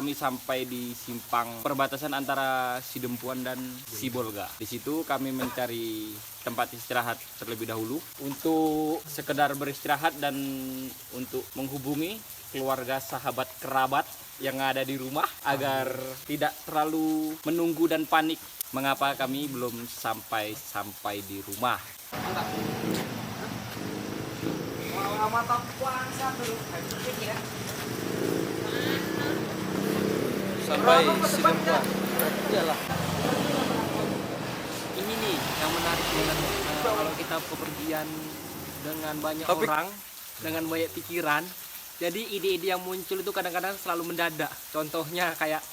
kami sampai di simpang perbatasan antara Sidempuan dan Sibolga. Di situ kami mencari tempat istirahat terlebih dahulu untuk sekedar beristirahat dan untuk menghubungi keluarga, sahabat, kerabat yang ada di rumah agar tidak terlalu menunggu dan panik mengapa kami belum sampai di rumah. Mata puasa dulu ya. Sampai Sidempuan. Iyalah. Ini nih yang menarik dengan kalau kita bepergian dengan banyak orang, dengan banyak pikiran. Jadi ide-ide yang muncul itu kadang-kadang selalu mendadak. Contohnya kayak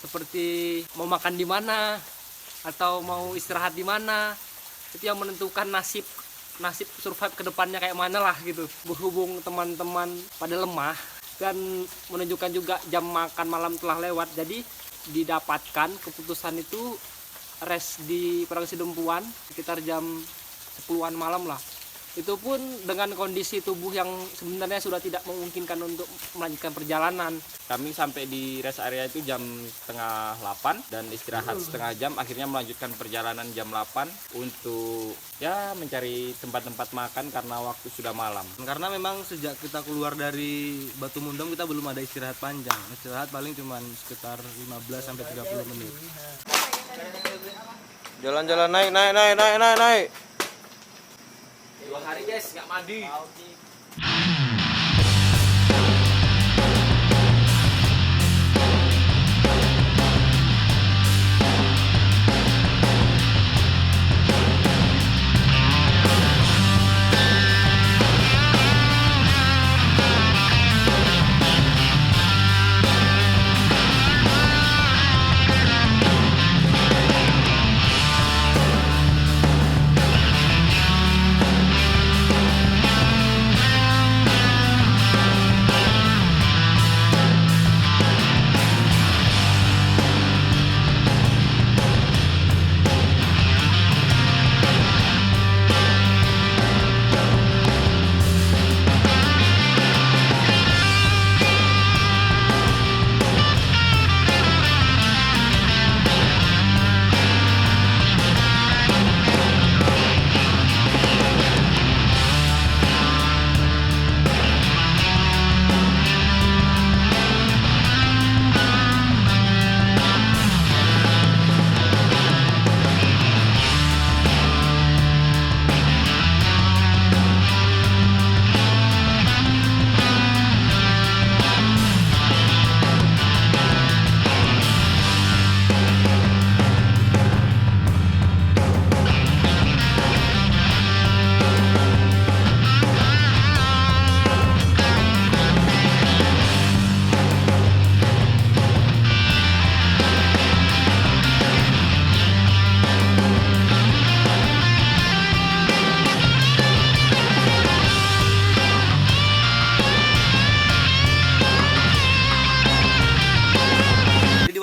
seperti mau makan di mana atau mau istirahat di mana. Itu yang menentukan nasib survive ke depannya kayak mana lah gitu. Berhubung teman-teman pada lemah dan menunjukkan juga jam makan malam telah lewat, jadi didapatkan keputusan itu rest di Padang Sidempuan sekitar jam 10-an malam lah. Itu pun dengan kondisi tubuh yang sebenarnya sudah tidak memungkinkan untuk melanjutkan perjalanan. Kami sampai di rest area itu jam setengah 8 dan istirahat setengah jam. Akhirnya melanjutkan perjalanan jam 8 untuk ya mencari tempat-tempat makan karena waktu sudah malam. Karena memang sejak kita keluar dari Batu Mundong kita belum ada istirahat panjang. Istirahat paling cuma sekitar 15 sampai 30 menit. Jalan-jalan naik. 2 hari guys nggak mandi.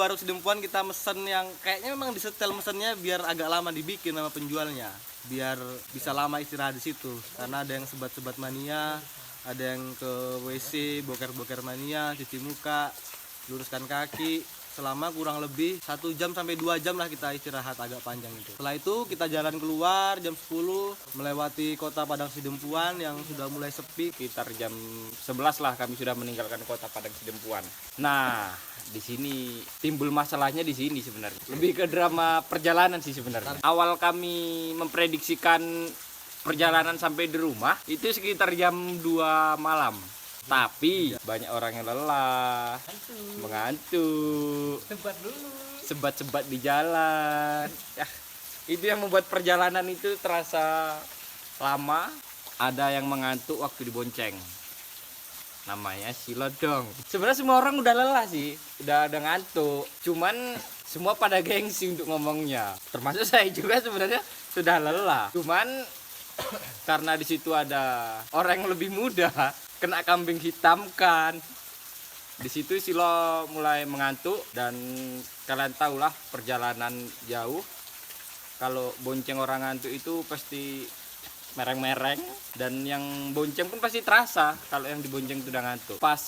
Warung Sidempuan kita mesen yang kayaknya memang disetel mesennya biar agak lama dibikin sama penjualnya, biar bisa lama istirahat di situ. Karena ada yang sebat-sebat mania, ada yang ke WC boker-boker mania, cuci muka, luruskan kaki. Selama kurang lebih 1 jam sampai 2 jam lah kita istirahat agak panjang itu. Setelah itu kita jalan keluar jam 10 melewati kota Padang Sidempuan yang sudah mulai sepi. Sekitar jam 11 lah kami sudah meninggalkan kota Padang Sidempuan. Nah, di sini timbul masalahnya di sini sebenarnya. Lebih ke drama perjalanan sih sebenarnya. Awal kami memprediksikan perjalanan sampai di rumah itu sekitar jam 2 malam. Tapi banyak orang yang lelah, mengantuk, sebat-sebat di jalan. Ya, itu yang membuat perjalanan itu terasa lama. Ada yang mengantuk waktu dibonceng. Namanya si Lodong. Sebenarnya semua orang udah lelah sih, udah ngantuk. Cuman semua pada gengsi untuk ngomongnya. Termasuk saya juga sebenarnya sudah lelah. Cuman karena di situ ada orang yang lebih muda, kena kambing hitam kan. Di situ Silo mulai mengantuk dan kalian tahulah perjalanan jauh. Kalau bonceng orang ngantuk itu pasti mereng-mereng dan yang bonceng pun pasti terasa kalau yang dibonceng itu udah ngantuk. Pas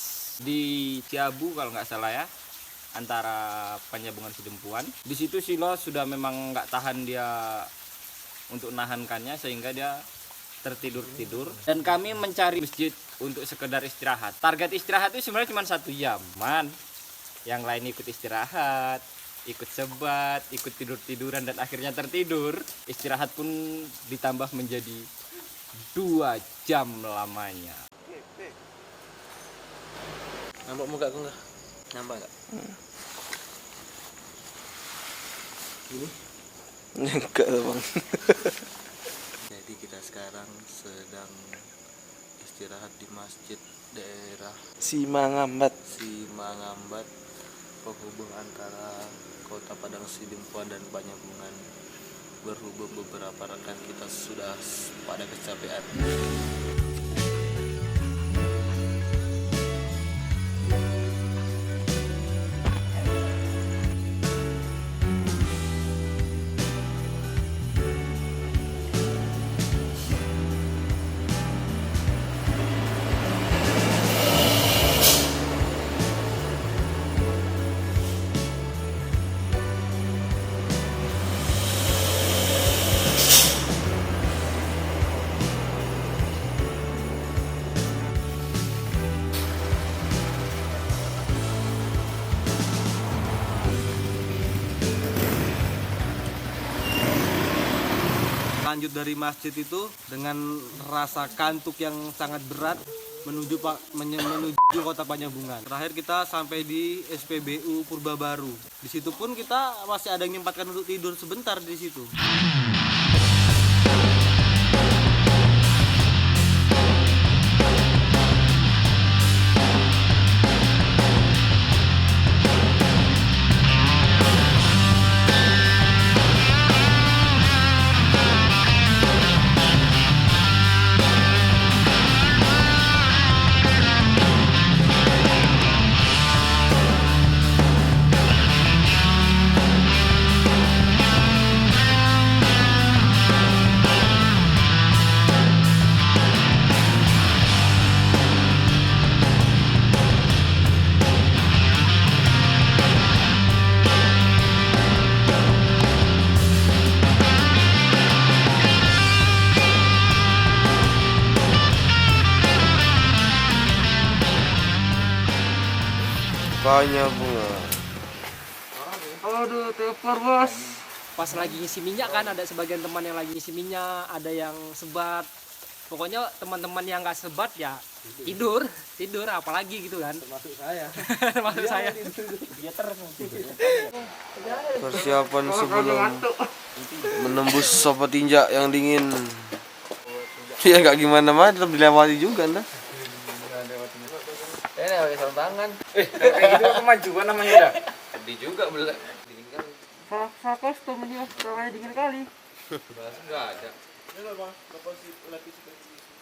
di Ciabu kalau nggak salah ya, antara Penyambungan Sidempuan. Di situ Silo sudah memang nggak tahan dia untuk nahankannya sehingga dia tertidur dan kami mencari masjid untuk sekedar istirahat. Target istirahat itu sebenarnya cuma 1 jam, yang lain ikut istirahat, ikut sebat, ikut tiduran dan akhirnya tertidur. Istirahat pun ditambah menjadi 2 jam lamanya. Nampak muka aku nggak? Nampak nggak? Ini Enggak lah bang. jadi kita sekarang sedang istirahat di masjid daerah Simangambat. Simangambat, penghubung antara kota Padang Sidempuan dan Penyambungan. Berhubung beberapa rekan kita sudah pada kecapean. Lanjut dari masjid itu dengan rasa kantuk yang sangat berat menuju kota Penyambungan. Terakhir kita sampai di SPBU Purba Baru. Di situ pun kita masih ada yang menyempatkan untuk tidur sebentar di situ. Penyambungan. Aduh, tepar bos. Pas lagi ngisi minyak kan ada sebagian teman yang lagi ngisi minyak, ada yang sebat. Pokoknya teman-teman yang nggak sebat ya tidur apalagi gitu kan. Termasuk saya. Termasuk saya. Dia terus. Persiapan sebelum menembus sopo tinjak yang dingin. Ya nggak gimana mah tetap dilewati juga nah. Ini pakai sarung tangan. Kayak gitu kemajuan namanya dah. Sedih juga belak. Dingin kali. Fokus tuh dia soalnya dingin kali. Bahas enggak ada.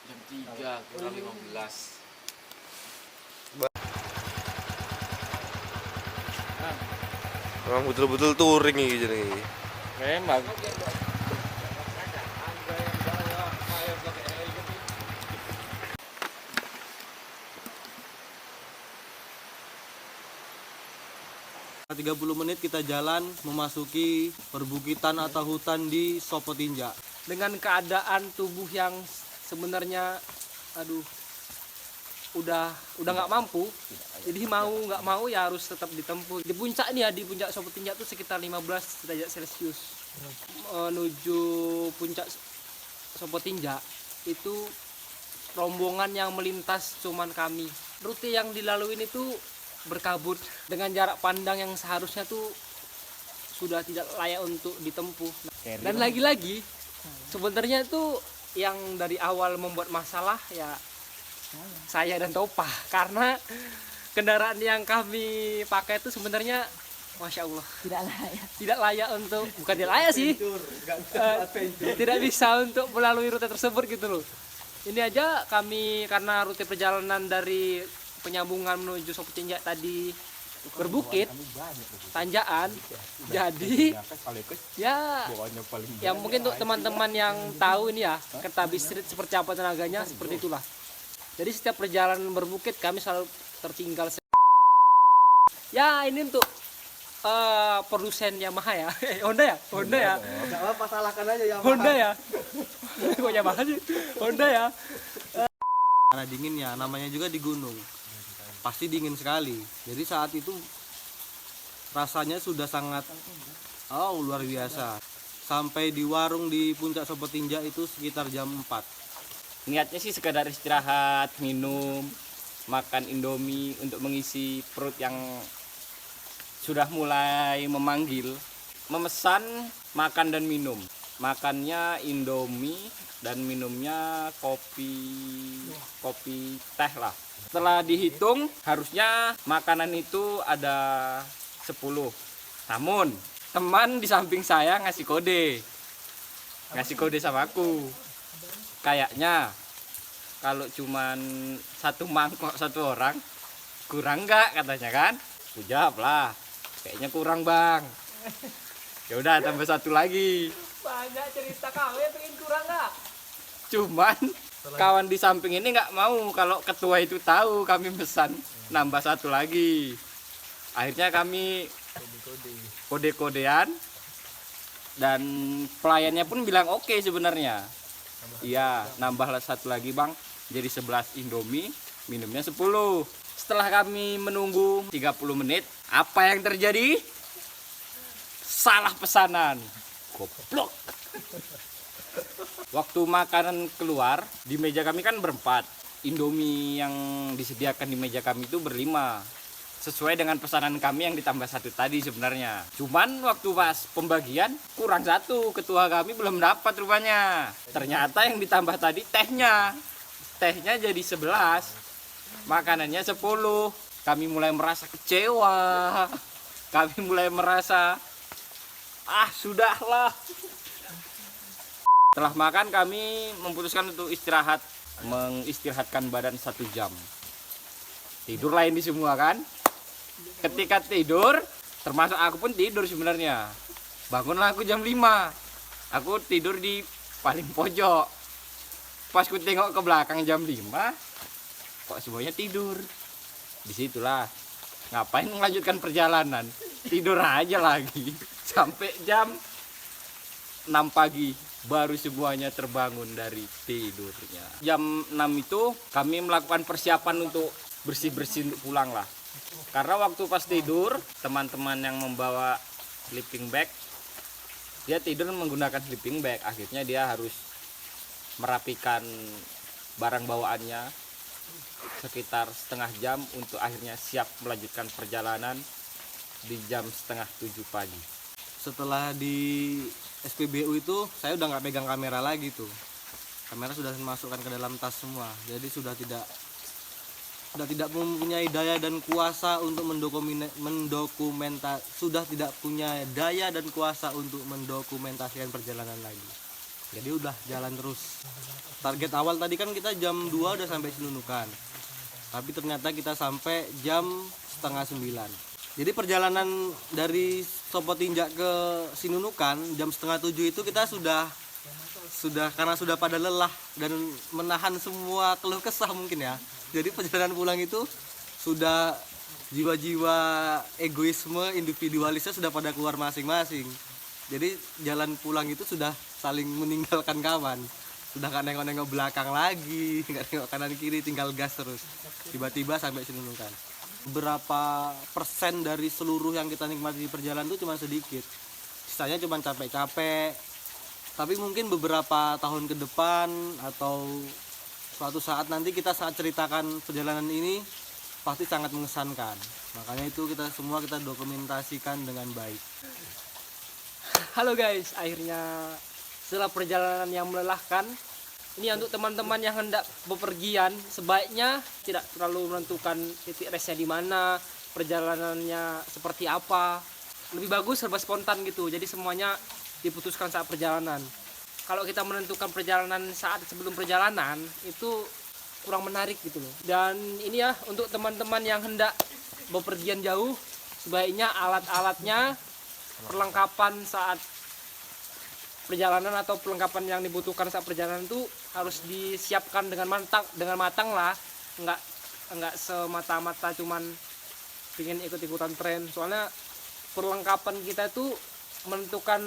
Jam 3 kurang 15. Memang betul-betul touring ini jadi. Memang. Setelah 30 menit kita jalan memasuki perbukitan atau hutan di Sopotinjak. Dengan keadaan tubuh yang sebenarnya udah nggak mampu, jadi mau nggak mau ya harus tetap ditempuh. Di puncak ini ya, di puncak Sopotinjak itu sekitar 15 derajat Celcius. Menuju puncak Sopotinjak itu rombongan yang melintas cuman kami. Rute yang dilalui ini tuh berkabut dengan jarak pandang yang seharusnya tuh sudah tidak layak untuk ditempuh. Dan lagi-lagi sebenarnya tuh yang dari awal membuat masalah ya saya dan Topa, karena kendaraan yang kami pakai itu sebenarnya Masya Allah tidak layak untuk, bukan tidak layak sih, tidak bisa untuk melalui rute tersebut gitu loh. Ini aja kami karena rute perjalanan dari Penyambungan menuju Sopotinjak tadi berbukit, tanjakan, jadi ya mungkin untuk teman-teman yang tahu ini ya Kertabi Street seperti apa tenaganya, seperti itulah. Jadi setiap perjalanan berbukit kami selalu tertinggal. Ya ini untuk produsen Yamaha ya. Honda ya? Honda ya? Enggak apa-apa, salahkan aja ya. Honda ya? Kok Yamaha sih? Honda ya? Karena dinginnya, namanya juga di gunung. Pasti dingin sekali. Jadi saat itu rasanya sudah sangat luar biasa. Sampai di warung di puncak Sopotinja itu sekitar jam 4. Niatnya sih sekedar istirahat, minum, makan Indomie untuk mengisi perut yang sudah mulai memanggil. Memesan makan dan minum. Makannya Indomie dan minumnya kopi teh lah. Setelah dihitung harusnya makanan itu ada 10. Namun teman di samping saya ngasih kode sama aku. Kayaknya kalau cuman satu mangkok satu orang kurang nggak katanya kan? Aku jawab lah, kayaknya kurang bang. Ya udah tambah satu lagi. Banyak cerita kamu pengen kurang nggak? Cuman kawan di samping ini nggak mau kalau ketua itu tahu kami pesan nambah satu lagi. Akhirnya kami kode-kodean dan pelayannya pun bilang oke sebenarnya. Iya, nambahlah satu lagi bang, jadi 11 Indomie, minumnya 10. Setelah kami menunggu 30 menit, apa yang terjadi? Salah pesanan. Goblok. Waktu makanan keluar, di meja kami kan berempat. Indomie yang disediakan di meja kami itu berlima. Sesuai dengan pesanan kami yang ditambah satu tadi sebenarnya. Cuman waktu pas pembagian kurang satu, ketua kami belum dapat rupanya. Ternyata yang ditambah tadi tehnya. Tehnya jadi 11, makanannya 10. Kami mulai merasa kecewa. Kami mulai merasa sudahlah. Setelah makan kami memutuskan untuk istirahat, mengistirahatkan badan 1 jam. Tidur lain di semua kan. Ketika tidur, termasuk aku pun tidur sebenarnya. Bangunlah aku jam 5. Aku tidur di paling pojok. Pas ku tengok ke belakang jam 5, kok semuanya tidur. Disitulah, ngapain melanjutkan perjalanan? Tidur aja lagi. Sampai jam 6 pagi baru semuanya terbangun dari tidurnya. Jam 6 itu kami melakukan persiapan untuk bersih-bersih untuk pulang lah. Karena waktu pas tidur, teman-teman yang membawa sleeping bag, dia tidur menggunakan sleeping bag. Akhirnya dia harus merapikan barang bawaannya sekitar setengah jam untuk akhirnya siap melanjutkan perjalanan di jam setengah 7 pagi. Setelah di SPBU itu saya udah nggak pegang kamera lagi tuh. Kamera sudah dimasukkan ke dalam tas semua. Jadi sudah tidak mempunyai daya dan kuasa untuk sudah tidak punya daya dan kuasa untuk mendokumentasikan perjalanan lagi. Jadi udah jalan terus. Target awal tadi kan kita jam 2 udah sampai Sinunukan. Tapi ternyata kita sampai jam setengah 9. Jadi perjalanan dari Sopotinja ke Sinunukan jam setengah 7 itu kita sudah karena sudah pada lelah dan menahan semua keluh kesah mungkin ya. Jadi perjalanan pulang itu sudah jiwa-jiwa egoisme individualisnya sudah pada keluar masing-masing. Jadi jalan pulang itu sudah saling meninggalkan kawan. Sudah gak nengok-nengok belakang lagi, gak nengok kanan kiri, tinggal gas terus. Tiba-tiba sampai Sinunukan. Berapa persen dari seluruh yang kita nikmati di perjalanan itu cuma sedikit. Sisanya cuma capek-capek. Tapi mungkin beberapa tahun ke depan atau suatu saat nanti kita saat ceritakan perjalanan ini pasti sangat mengesankan. Makanya itu kita dokumentasikan dengan baik. Halo guys, akhirnya setelah perjalanan yang melelahkan, ini untuk teman-teman yang hendak bepergian, sebaiknya tidak terlalu menentukan titik resnya di mana, perjalanannya seperti apa. Lebih bagus serba spontan gitu. Jadi semuanya diputuskan saat perjalanan. Kalau kita menentukan perjalanan saat sebelum perjalanan itu kurang menarik gitu loh. Dan ini ya untuk teman-teman yang hendak bepergian jauh, sebaiknya alat-alatnya, perlengkapan saat perjalanan atau perlengkapan yang dibutuhkan saat perjalanan itu harus disiapkan dengan matang lah, nggak semata-mata cuman pingin ikut-ikutan tren. Soalnya perlengkapan kita tuh menentukan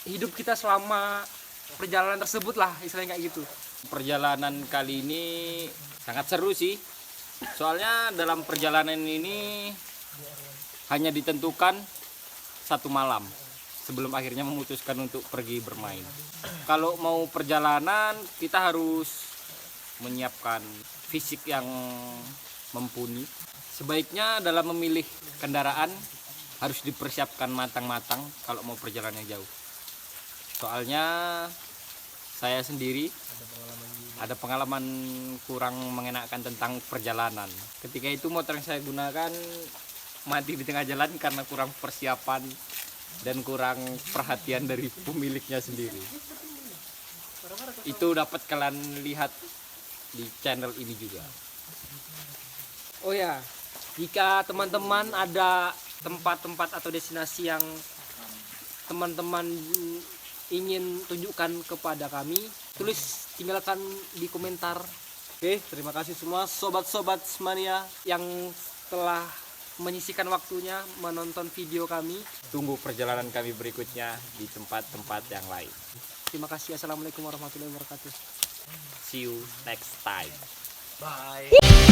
hidup kita selama perjalanan tersebut lah, istilahnya kayak gitu. Perjalanan kali ini sangat seru sih. Soalnya dalam perjalanan ini hanya ditentukan satu malam sebelum akhirnya memutuskan untuk pergi bermain. Kalau mau perjalanan kita harus menyiapkan fisik yang mumpuni. Sebaiknya dalam memilih kendaraan harus dipersiapkan matang-matang kalau mau perjalanan jauh. Soalnya saya sendiri ada pengalaman kurang mengenakan tentang perjalanan. Ketika itu motor yang saya gunakan mati di tengah jalan karena kurang persiapan dan kurang perhatian dari pemiliknya sendiri. Itu dapat kalian lihat di channel ini juga. Oh ya, jika teman-teman ada tempat-tempat atau destinasi yang teman-teman ingin tunjukkan kepada kami, tinggalkan di komentar Oke, terima kasih semua sobat-sobat mania. yang telah menyisihkan waktunya menonton video kami. Tunggu perjalanan kami berikutnya di tempat-tempat yang lain. Terima kasih. Assalamualaikum warahmatullahi wabarakatuh. See you next time. Bye.